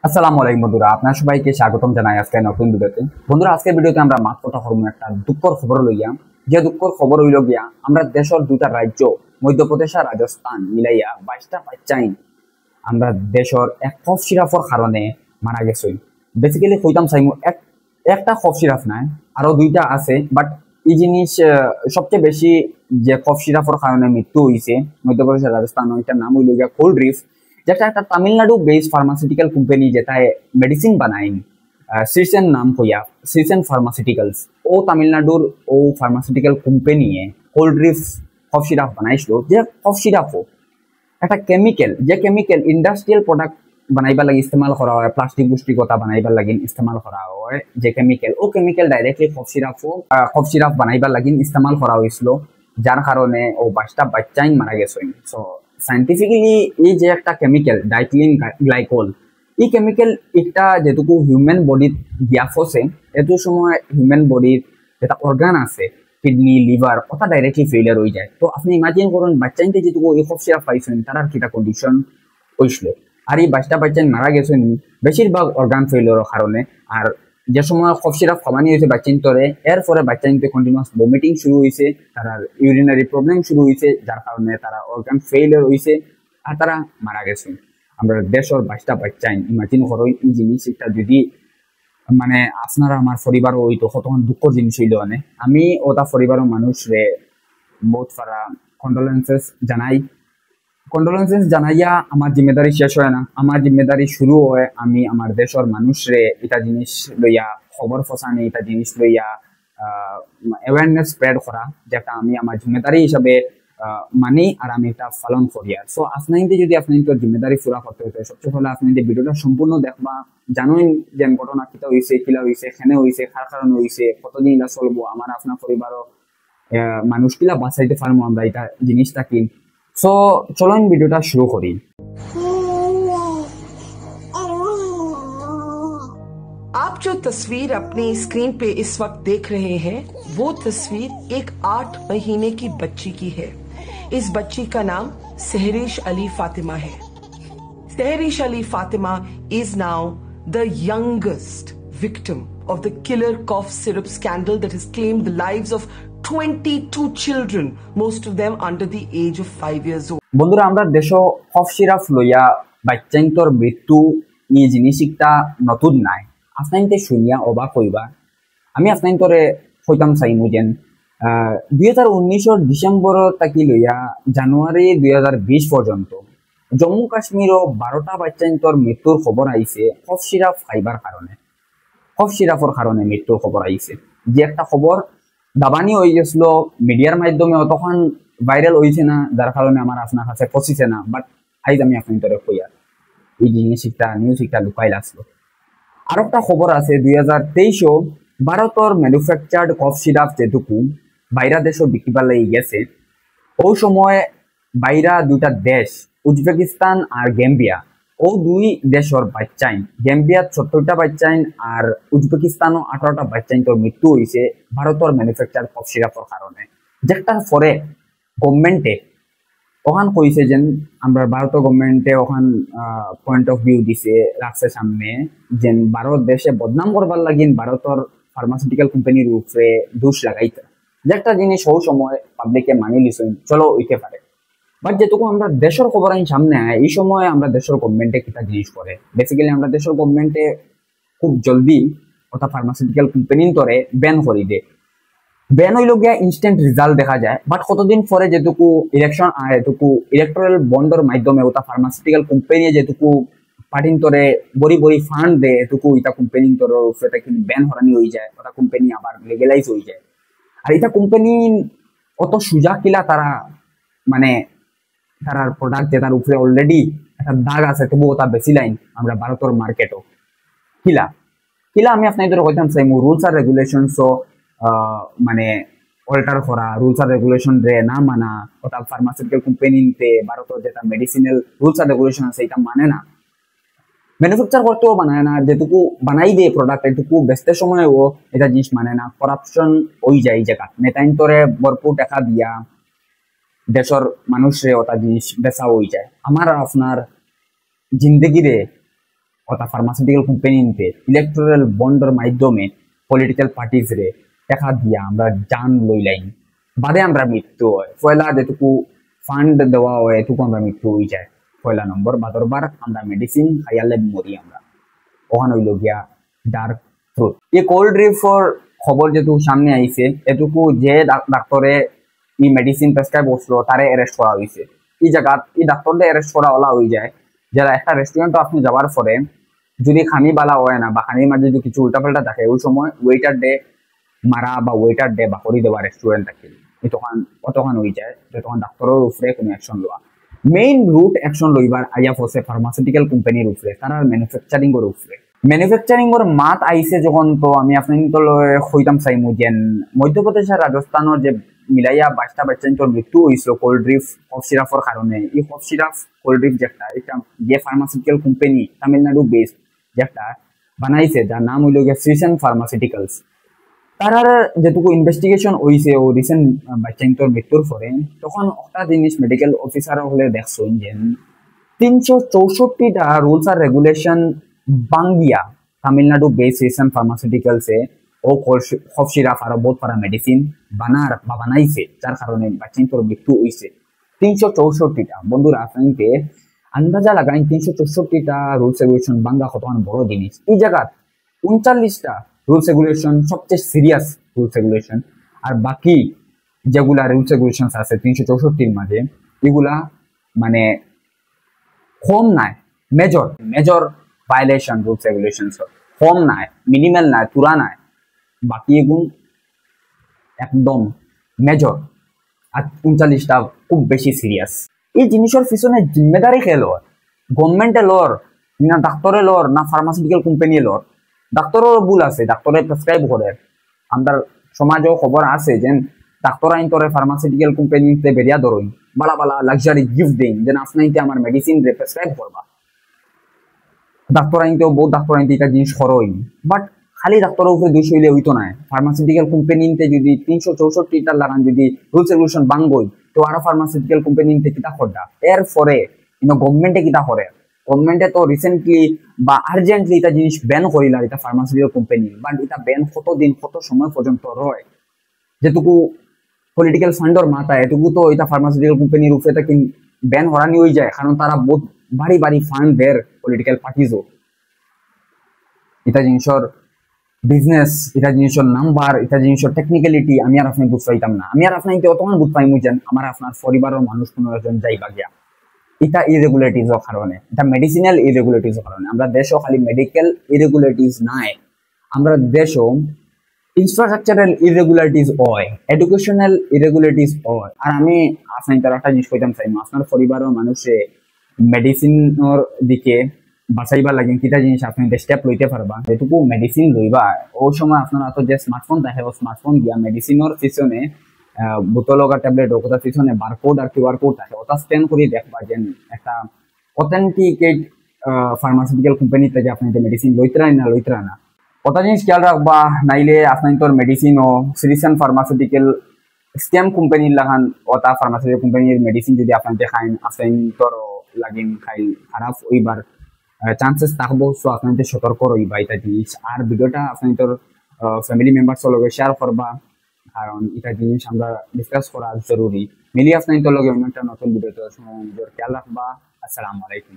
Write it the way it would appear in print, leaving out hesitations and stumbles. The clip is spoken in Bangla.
আসসালামু আলাইকুম বন্ধুরা, আপনার সবাইকে স্বাগতম জানাই আজকে নতুন ভিডিওতে। বন্ধুরা, আজকের ভিডিওতে আমরা মাত কথা হরমু একটা দুঃখর খবর লইয়া। যে দুঃখর খবর হইল গিয়া আমরা দেশের দুটা রাজ্য মধ্যপ্রদেশ আর রাজস্থান মিলাইয়া 22টা বাচ্চাইন আমরা দেশের এক কফ সিরাপর কারণে মারা গেছে। বেসিক্যালি কইতাম চাইমু একটা কফ সিরাপ নাই, আরো দুইটা আছে, বাট এই জিনিস সবচেয়ে বেশি যে কফ সিরাপর কারণে মৃত্যু হয়েছে মধ্যপ্রদেশ আর রাজস্থান, ওইটার নাম হইল গিয়া কোল্ড ড্রিফ, যেটা একটা তামিলনাড়ু বেসড ফার্মাসিউটিক্যাল কোম্পানি যেটা মেডিসিন বানাইন। সিরসেন নাম কইয়া, সিরসেন ফার্মাসিউটিক্যালস, ও তামিলনাড়ুর ও pharmaceutical কোম্পানিয়ে cold drift cough syrup বানাইছিল। যে কফ সিরাপও একটা কেমিক্যাল, যে কেমিক্যাল ইন্ডাস্ট্রিয়াল প্রোডাক্ট বানাইবার লাগে ইস্তেমাল করা হয়, প্লাস্টিক বুস্টিক কথা বানাইবার লাগে ইস্তেমাল করা হয়, যে কেমিক্যাল ও কেমিক্যাল ডাইরেক্টলি কফ সিরাপ বানাইবার লাগে ইস্তেমাল করা হয়েছিল, যার কারণে ও 22টা বাচ্চাই মারা গেছে। সো সাইন্টিফিক্যালি এই যে একটা কেমিক্যাল ডাইথিলিন গ্লাইকল, এই কেমিক্যাল একটা যেটুকু হিউম্যান বডিত গিয়া ফসে, এত সময় হিউম্যান বডির যেটা অর্গান আছে কিডনি লিভার ওটা ডাইরেক্টলি ফেইলিয়ার হয়ে যায়। তো আপনি ইমাজিন করুন বাচ্চাইনতে যেটুকু এই কফ সিরাপ পাইছেন তার কিটা কন্ডিশন হয়েছিল। আর এই 22টা বাচ্চাইন মারা গেছেন বেশিরভাগ অর্গান ফেইলিয়ারের কারণে। আর যে সময় কফ সিরাপ খাওয়ানি হয়েছে বাচ্চাইন তরে, এরপরে বাচ্চাইনতে কন্টিনিউয়াস ভমিটিং শুরু হয়েছে, তারা ইউরিনারি প্রবলেম শুরু হয়েছে, যার কারণে তারা অর্গান ফেইলিয়ার হয়েছে আর তারা মারা গেছে। আমরা দেশের 22টা বাচ্চাইন ইমাজিন করো এই জিনিসটা যদি মানে আপনারা আমার পরিবার হইতো তখন দুঃখ জিনিস হইল। মানে আমি ওটা পরিবারের মানুষ রে বহুত সারা কন্ডোলেন্সেস জানাইয়া আমার জিম্মেদারি শেষ হয় না, আমার জিম্মেদারি শুরু হয় আমি আমার দেশের মানুষ রে এটা জিনিস লইয়া খবর ফসানি, এটা জিনিস লইয়া অ্যাওয়ারনেস স্প্রেড করা, যেটা আমি আমার জিম্মেদারি হিসাবে মানি আর আমি এটা পালন করি। আর সো আপনাদের যদি আপনাদের জিম্মেদারি পুরা করতে হইতে সবচেয়ে ভালো আপনাদের ভিডিওটা সম্পূর্ণ দেখবা, জানুন যে ঘটনা কিটা হয়েছে, কিলা হয়েছে, কেনে হয়েছে, কার কারণে হয়েছে, কতদিন এটা চলবো, আমার আপনার পরিবারও মানুষ কিলা বাঁচাইতে পারবো আমরা এটা জিনিসটা কি। সো চলুন ভিডিওটা শুরু করি। आप जो तस्वीर अपनी स्क्रीन पे इस वक्त देख रहे हैं वो तस्वीर एक 8 महीने की बच्ची की है। इस बच्ची का नाम सहरीश अली फातिमा है। Sehrish Ali Fatima is now the youngest victim of the killer cough syrup scandal that has claimed the lives of 22 children, most of them under the age of 5 years old. বন্ধুরা, আমরা দেশো কফ সিরাপ লইয়া বাচ্চাইন্তর মৃত্যু এই জিনিসটা নতুন নাই, আপনাইতে শুনিয়া অবাক হইবা। আমি আপনাইন্তরে কইতাম চাইমু যেন 2019 ডিসেম্বর থাকি লইয়া জানুয়ারি 2020 পর্যন্ত জম্মু কাশ্মীরও 12টা বাচ্চাইন্তর মৃত্যুর খবর আইছে কফ সিরাপ খাইবার কারণে। কফ সিরাপর কারণে মৃত্যুর খবর আইছে, যে একটা খবর দাবানি হয়ে গেছিল মিডিয়ার মাধ্যমে, তখন ভাইরাল হয়েছে না, যার কারণে আমার আপনার কাছে পৌঁছিছে না। বাট আইজ আমি আপনার কইয়া এই জিনিসটা নিউজটা লুকাই আসলো। আর একটা খবর আছে 2023 ভারতের ম্যানুফ্যাকচার্ড কফ সিরাপ যেটুকু বাইরা দেশও বিক্রিবার লাগি গেছে, ওই সময় বাইরা দুইটা দেশ উজবেকিস্তান আর গ্যাম্বিয়া, ও দুই দেশের বাচ্চাইন, গ্যাম্বিয়ার 70টা বাচ্চাইন আর উজবেকিস্তানও 18টা বাচ্চাইন তোর মৃত্যু হয়েছে ভারতের ম্যানুফ্যাকচার কফ সিরাপের কারণে। যেটার পরে গভর্নমেন্টে ওখান কইছে যে আমরা ভারতীয় গভর্নমেন্টে ওখান পয়েন্ট অফ ভিউ দিছে রাখছে সামনে যে ভারত দেশে বদনাম করবার লাগিন ভারতের ফার্মাসিউটিক্যাল কোম্পানির উপরে দোষ লাগাইতে, যে একটা জিনিস ওই সময় পাবলিকে মানি লিছেন, চলো হইতে পারে। বাট যেটুকু আমরা দেশের খবর আইন সামনে আয়, এই সময় আমরা দেশের গভর্নমেন্টে কিটা জিনিস করে, বেসিক্যালি আমরা দেশের গভর্নমেন্টে খুব জলদি ওটা ফার্মাসিউটিক্যাল কোম্পানি তরে ব্যান করে দে। ব্যান হইল গিয়া ইনস্ট্যান্ট রেজাল্ট দেখা যায়, বাট কতদিন পরে যেটুকু ইলেকশন আয়, এটুকু ইলেকট্রাল বন্ডের মাধ্যমে ওটা ফার্মাসিউটিক্যাল কোম্পানি যেটুকু পার্টিন তরে বড়ি বড়ি ফান্ড দেয়, এটুকু এটা কোম্পানি তরে উপরে কিন্তু ব্যান হরানি হয়ে যায়, ওটা কোম্পানি আবার লিগেলাইজ হয়ে যায়। আর এটা কোম্পানি অত সুজা কিলা তারা মানে তার প্রোডাক্ট যেটার উপরে অলরেডি একটা দাগ আছে তবু ওটা বেশি লাইন আমরা ভারতের মার্কেটও কিলা কিলা আমি আপনাদের কইতাম চাইমু রুলস আর রেগুলেশনসও মানে অল্টার করা, রুলস আর রেগুলেশন রে না মানা, ওটা ফার্মাসিউটিক্যাল কোম্পানিতে ভারতের যেটা মেডিসিনাল রুলস আর রেগুলেশন আছে এটা মানে না, ম্যানুফ্যাকচার করতেও বানায় না, যেটুকু বানাই দিয়ে প্রোডাক্ট এটুকু বেচতে সময়ও এটা জিনিস মানে না, করাপশন ওই যায় জায়গা নেতাইন তোরে ভরপুর টাকা দিয়া দেশের মানুষরে ওটা জিনিস বেচা হয়ে যায়। আমার আপনার জিন্দগিরে অর্থাৎ ফার্মাসিউটিক্যাল কোম্পানিতে ইলেকট্রাল বন্ডের মাধ্যমে পলিটিক্যাল পার্টিস রে টাকা দিয়া আমরা জান লইলাইন বাদে আমরা মৃত্যু হয় পয়লা যেটুকু ফান্ড দেওয়া হয় এটুকু আমরা মৃত্যু হয়ে যায় পয়লা নম্বর বাদরবার আমরা মেডিসিন খাইয়ালে মরি আমরা ওখানে হইল গিয়া ডার্ক ট্রুথ এই কোল্ড ড্রিফর খবর যেটুকু সামনে আইছে এটুকু যে ডাক্তারে ই মেডিসিন প্রেসক্রাইব করছিল তারে অ্যারেস্ট করা হয়েছে এই জায়গা এই ডাক্তারদের অ্যারেস্ট করা ওলা হয়ে যায় যারা একটা রেস্টুরেন্টে আপনি যাওয়ার পরে যদি খানি বালা হয় না বা খানির মাঝে যদি কিছু উল্টাপাল্টা থাকে ওই সময় ওয়েটার ডে মারা বা ওয়েটার ডে বা করে দেওয়া রেস্টুরেন্ট থাকে তখন অতখান হয়ে যায় যে তখন ডাক্তারের উপরে কোনো অ্যাকশন লওয়া মেইন রুট অ্যাকশন লইবার আইয়া ফসে ফার্মাসিউটিক্যাল কোম্পানির উপরে তারা ম্যানুফ্যাকচারিং এর উপরে ম্যানুফ্যাকচারিং এর মাত আইছে যখন তো আমি আপনাকে তো হইতাম চাইমু যেন মধ্যপ্রদেশের রাজস্থানের যে মিলাইয়া 22টা বাচ্চার মৃত্যু হয়েছিল কোল্ড ড্রিফ কফ সিরাপের কারণে এই কফ সিরাপ কোল্ড ড্রিফ যেটা এটা যে ফার্মাসিউটিক্যাল কোম্পানি তামিলনাড়ু বেসড যেটা বানাইছে যার নাম হইল গিয়া শ্রীসেন ফার্মাসিউটিক্যালস তার যেটুকু ইনভেস্টিগেশন হয়েছে ও রিসেন্ট বাচ্চার মৃত্যুর পরে তখন একটা জিনিস মেডিকেল অফিসার হলে দেখছেন যে 364টা রুলস আর রেগুলেশন বাঙ্গিয়া তামিলনাড়ু বেস শ্রীসেন ফার্মাসিউটিক্যালসে ও কফ সিরাপ আর বহুত পারা মেডিসিন বানাইছে যার কারণে বাচ্চার মৃত্যু হয়েছে 364টা বন্ধুরা আপনাকে আন্দাজা লাগাই 364টা রুলস রেগুলেশন বাঙ্গা কতক্ষণ বড় জিনিস এই জায়গা 39টা রুলস রেগুলেশন সবচেয়ে সিরিয়াস রুলস রেগুলেশন আর বাকি যেগুলা রুলস রেগুলেশন আছে 364-র মাঝে এগুলা মানে কম নাই major major violation rules regulation কম নাই মিনিমাল নাই পুরা নাই বাকি এগুলো একদম মেজর আর 39টা খুব বেশি সিরিয়াস এই জিনিসের পিছনে জিম্মেদারি কে লর গভর্নমেন্টে লর না ডাক্তারে লর না ফার্মাসিউটিক্যাল কোম্পানি লর ডাক্তারের ভুল আছে ডাক্তারে প্রেসক্রাইব করে আমাদের সমাজেও খবর আছে যে ডাক্তার আইন তোরে ফার্মাসিউটিক্যাল কোম্পানিতে বেরিয়া ধরুন বালা বালা লাক্সারি গিফট দিন যেন আপনাইতে আমার মেডিসিন রে প্রেসক্রাইব করবা ডাক্তার আইনতেও বহুত ডাক্তার আইনতে এটা জিনিস করই বাট খালি ডাক্তারের উপরে দোষ হইলে হইতো না ফার্মাসিউটিক্যাল কোম্পানিতে যদি 364টা লাগান যদি রুলস রেগুলেশন বাঙ্গই তো আরো ফার্মাসিউটিক্যাল কোম্পানিতে কিতা করডা এর পরে গভর্নমেন্টে কিতা করে গভর্নমেন্টে তো রিসেন্টলি বা আর্জেন্টলি এটা জিনিস ব্যান করিলা এটা ফার্মাসিউটিক্যাল কোম্পানি বাট এটা ব্যান কতদিন কত সময় পর্যন্ত রয় যেটুকু পলিটিক্যাল ফান্ডর মাথা এটুকু তো এটা ফার্মাসিউটিক্যাল কোম্পানির উপরে তো ব্যান হরানি হয়ে যায় কারণ তারা বহুত বাড়ি বাড়ি ফান্ড দেয় পলিটিক্যাল পার্টিজও এটা জিনিসের বিজনেস এটা জিনিসের নাম্বার এটা জিনিসের টেকনিক্যালিটি আমি আর আপনি বুঝ পাইতাম না আমি আর আপনাকে অতক্ষণ বুঝ পাইমু যেন আমার আপনার পরিবারের মানুষ কোনো একজন যাইবা গিয়া এটা ইরেগুলারিটিজের কারণে এটা মেডিসিনাল ইরেগুলারিটিজের কারণে আমরা দেশও খালি মেডিকেল ইরেগুলারিটিজ নাই আমরা দেশও ইনফ্রাস্ট্রাকচারাল ইরেগুলারিটিজ হয় এডুকেশনাল ইরেগুলারিটিজ হয় আর আমি আপনার তার একটা জিনিস কইতাম চাই আপনার পরিবারের মানুষে মেডিসিনের দিকে বাঁচাইবার লাগে কিটা জিনিস আপনি স্টেপ লইতে পারবা যেটুকু মেডিসিন লইবা ওই সময় আপনার তো যে স্মার্টফোন থাকে ও স্মার্টফোন দিয়া মেডিসিনের পিছনে বোতল লগা ট্যাবলেট ওটার পিছনে বারকোড আর কিউআর কোড থাকে ওটা স্ক্যান করে দেখবা যে একটা অথেন্টিকেট ফার্মাসিউটিক্যাল কোম্পানি থেকে আপনি যে মেডিসিন লইতরাই না ওটা জিনিস খেয়াল রাখবা নাইলে আপনার তোর মেডিসিন ও শ্রীসেন ফার্মাসিউটিক্যাল স্ক্যাম কোম্পানির লাগান ওটা ফার্মাসিউটিক্যাল কোম্পানির মেডিসিন যদি আপনাদের খাইন আপনার তোর লাগিন খাই খারাপ ওইবার চান্সেস থাকবো সো আপনাদের সতর্ক রইবা এটা জিনিস আর ভিডিওটা আপনাদের ফ্যামিলি মেম্বার্সের লগে শেয়ার করবা কারণ এটা জিনিস আমরা ডিসকাস করা জরুরি মিলিয়ে আপনাদের লগে অন্য একটা নতুন ভিডিওতে সময় নিজের খেয়াল রাখবা আসসালামু আলাইকুম।